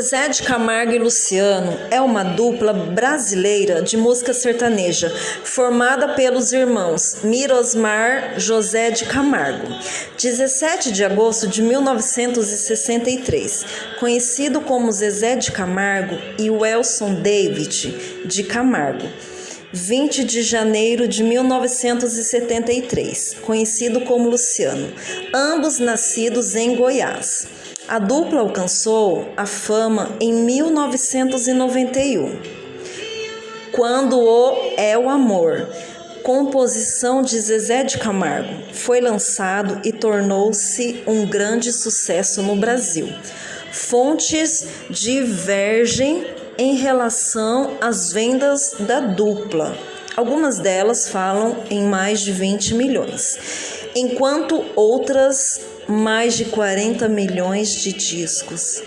Zezé de Camargo e Luciano é uma dupla brasileira de música sertaneja, formada pelos irmãos Mirosmar José de Camargo. 17 de agosto de 1963, conhecido como Zezé de Camargo e Welson David de Camargo. 20 de janeiro de 1973, conhecido como Luciano, ambos nascidos em Goiás. A dupla alcançou a fama em 1991, quando o É o Amor, composição de Zezé de Camargo, foi lançado e tornou-se um grande sucesso no Brasil. Fontes divergem em relação às vendas da dupla. Algumas delas falam em mais de 20 milhões, enquanto outras mais de 40 milhões de discos.